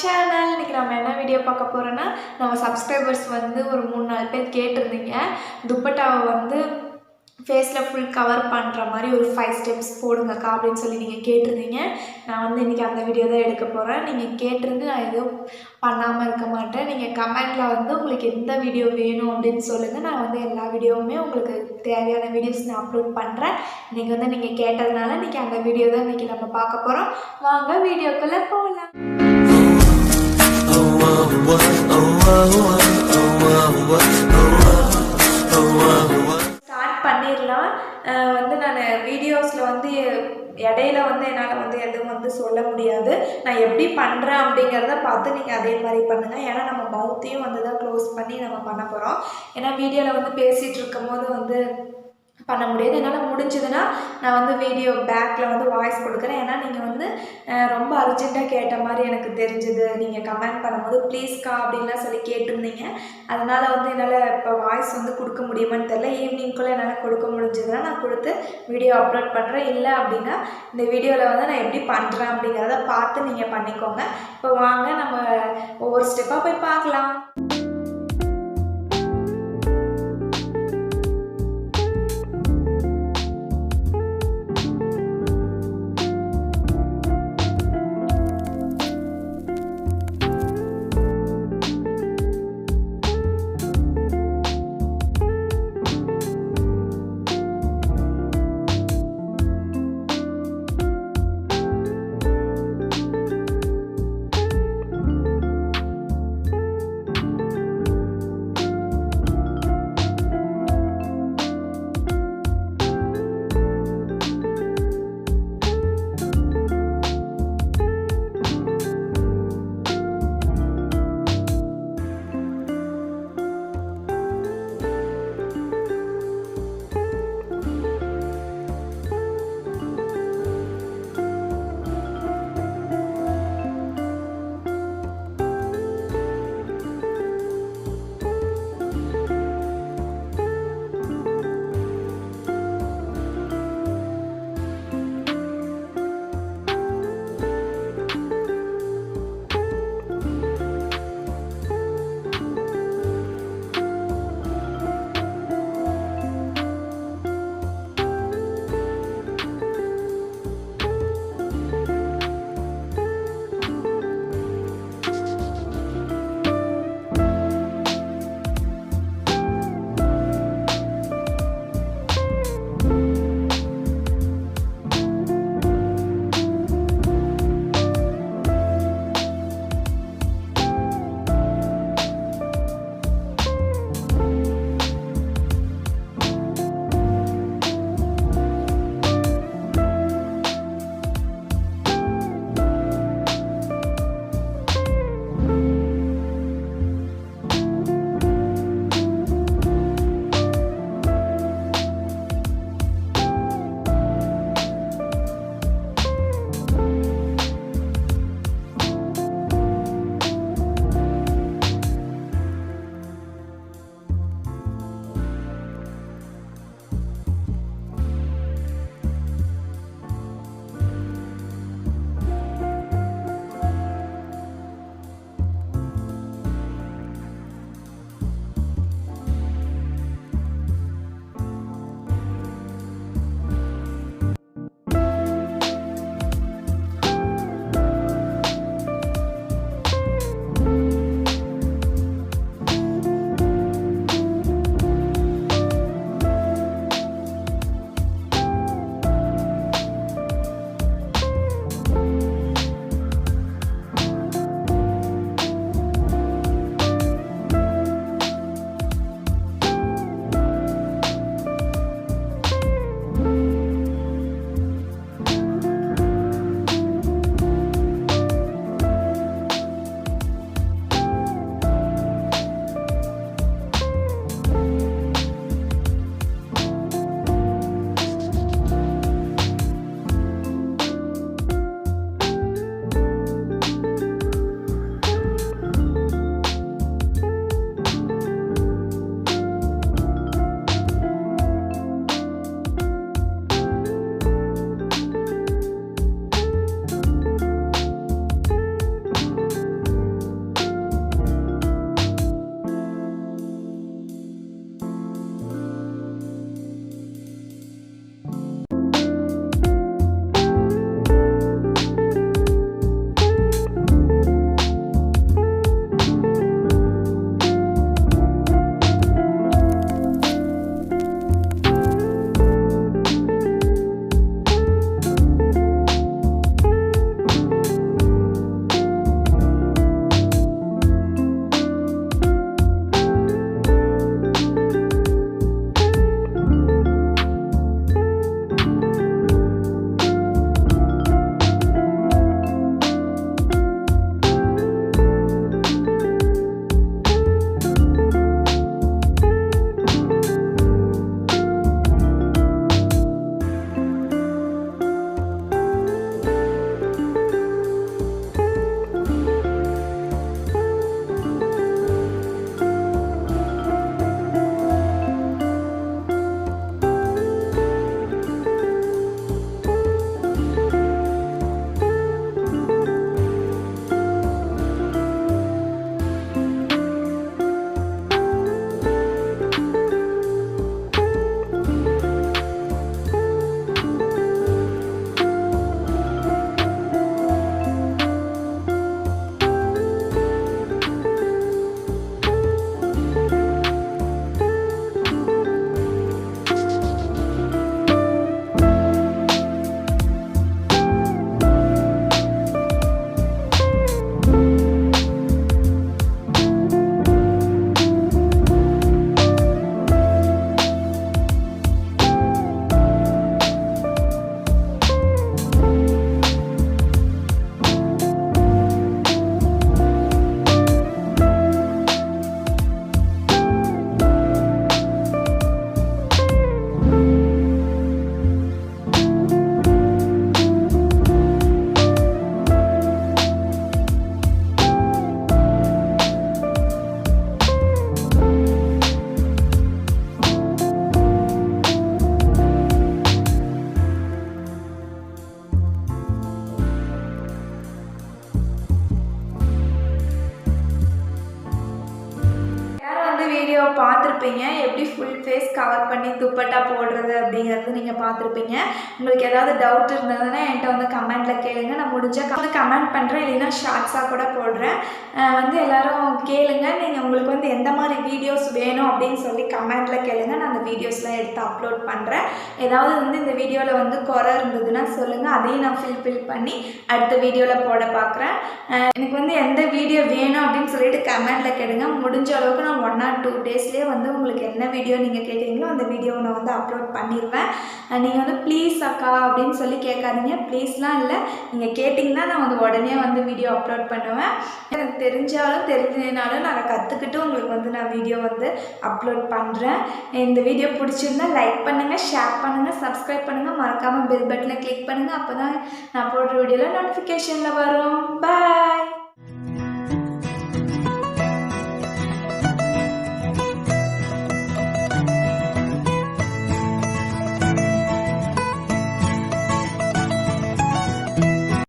Channel. இன்னைக்கு நம்ம என்ன வீடியோ பார்க்க போகிறோன்னா, நம்ம சப்ஸ்கிரைபர்ஸ் வந்து ஒரு 3-4 பேர் கேட்டிருந்தீங்க. துப்பட்டாவை வந்து ஃபேஸில் ஃபுல் கவர் பண்ணுற மாதிரி ஒரு 5 ஸ்டெப்ஸ் போடுங்கக்கா அப்படின்னு சொல்லி நீங்கள் கேட்டிருந்தீங்க. நான் வந்து இன்றைக்கி அந்த வீடியோ தான் எடுக்க போகிறேன். நீங்கள் கேட்டிருந்து நான் எதுவும் பண்ணாமல் இருக்க மாட்டேன். நீங்கள் கமெண்டில் வந்து உங்களுக்கு எந்த வீடியோ வேணும் அப்படின்னு சொல்லுங்கள். நான் வந்து எல்லா வீடியோவுமே உங்களுக்கு தேவையான வீடியோஸ் நான் அப்லோட் பண்ணுறேன். இன்றைக்கி வந்து நீங்கள் கேட்டதுனால இன்றைக்கி அந்த வீடியோ தான் இன்றைக்கி நம்ம பார்க்க போகிறோம். வாங்க வீடியோக்குள்ளே போகலாம். ஸ்டார்ட் பண்ணிடலாம். வந்து நான் வீடியோஸில் வந்து இடையில வந்து என்னால் வந்து எதுவும் வந்து சொல்ல முடியாது. நான் எப்படி பண்ணுறேன் அப்படிங்கிறத பார்த்து நீங்கள் அதே மாதிரி பண்ணுங்கள். ஏன்னா நம்ம மவுத்தையும் வந்து தான் க்ளோஸ் பண்ணி நம்ம பண்ண போகிறோம். ஏன்னா வீடியோவில் வந்து பேசிகிட்டு இருக்கும் போது வந்து பண்ண முடியாது. என்னால் முடிஞ்சதுன்னா நான் வந்து வீடியோ பேக்கில் வந்து வாய்ஸ் கொடுக்குறேன். ஏன்னா நீங்கள் வந்து ரொம்ப அர்ஜென்ட்டாக கேட்ட மாதிரி எனக்கு தெரிஞ்சுது. நீங்கள் கமெண்ட் பண்ணும்போது ப்ளீஸ்க்கா அப்படின்லாம் சொல்லி கேட்டிருந்தீங்க. அதனால் வந்து என்னால் இப்போ வாய்ஸ் வந்து கொடுக்க முடியுமான்னு தெரில. ஈவினிங்குள்ளே என்னால் கொடுக்க முடிஞ்சதுன்னா நான் கொடுத்து வீடியோ அப்லோட் பண்ணுறேன். இல்லை அப்படின்னா இந்த வீடியோவில் வந்து நான் எப்படி பண்ணுறேன் அப்படிங்கிறத பார்த்து நீங்கள் பண்ணிக்கோங்க. இப்போ வாங்க நம்ம ஒவ்வொரு ஸ்டெப்பாக போய் பார்க்கலாம். பார்த்துருப்பீங்க. எப்படி ஃபுல் ஃபேஸ் கவர் பண்ணி துப்பட்டா போடுறது அப்படிங்கிறது நீங்கள் பார்த்துருப்பீங்க. உங்களுக்கு ஏதாவது டவுட் இருந்ததுன்னா என்கிட்ட வந்து கமெண்ட்டில் கேளுங்க. நான் முடிஞ்சால் வந்து கமெண்ட் பண்ணுறேன், இல்லைன்னா ஷார்ட்ஸாக கூட போடுறேன். வந்து எல்லோரும் கேளுங்க. நீங்கள் உங்களுக்கு வந்து எந்த மாதிரி வீடியோஸ் வேணும் அப்படின்னு சொல்லி கமெண்ட்டில் கேளுங்க. நான் அந்த வீடியோஸ்லாம் எடுத்து அப்லோட் பண்ணுறேன். ஏதாவது வந்து இந்த வீடியோவில் வந்து குறை இருந்ததுன்னா சொல்லுங்கள், அதையும் நான் ஃபில் பண்ணி அடுத்த வீடியோவில் போட பார்க்குறேன். எனக்கு வந்து எந்த வீடியோ வேணும் அப்படின்னு சொல்லிட்டு கமெண்ட்டில் கேளுங்க. முடிஞ்ச அளவுக்கு நான் 1 or 2 டேஸ்லேயே வந்து உங்களுக்கு என்ன வீடியோ நீங்கள் கேட்குறீங்களோ அந்த வீடியோவை நான் வந்து அப்லோட் பண்ணிடுவேன். நீங்கள் வந்து ப்ளீஸ் அக்கா அப்படின்னு சொல்லி கேட்காதீங்க. ப்ளீஸ்லாம் இல்லை, நீங்கள் கேட்டிங்கன்னா நான் வந்து உடனே வந்து வீடியோ அப்லோட் பண்ணுவேன். எனக்கு தெரிஞ்சாலும் தெரிஞ்சதுனாலும் நான் கற்றுக்கிட்டு உங்களுக்கு வந்து நான் வீடியோ வந்து அப்லோட் பண்ணுறேன். இந்த வீடியோ பிடிச்சிருந்தா லைக் பண்ணுங்கள், ஷேர் பண்ணுங்கள், சப்ஸ்கிரைப் பண்ணுங்கள், மறக்காமல் பெல் பட்டனை கிளிக் பண்ணுங்கள். அப்போ தான் நான் போடுற வீடியோவில் நோட்டிஃபிகேஷனில் வரும். பாய்.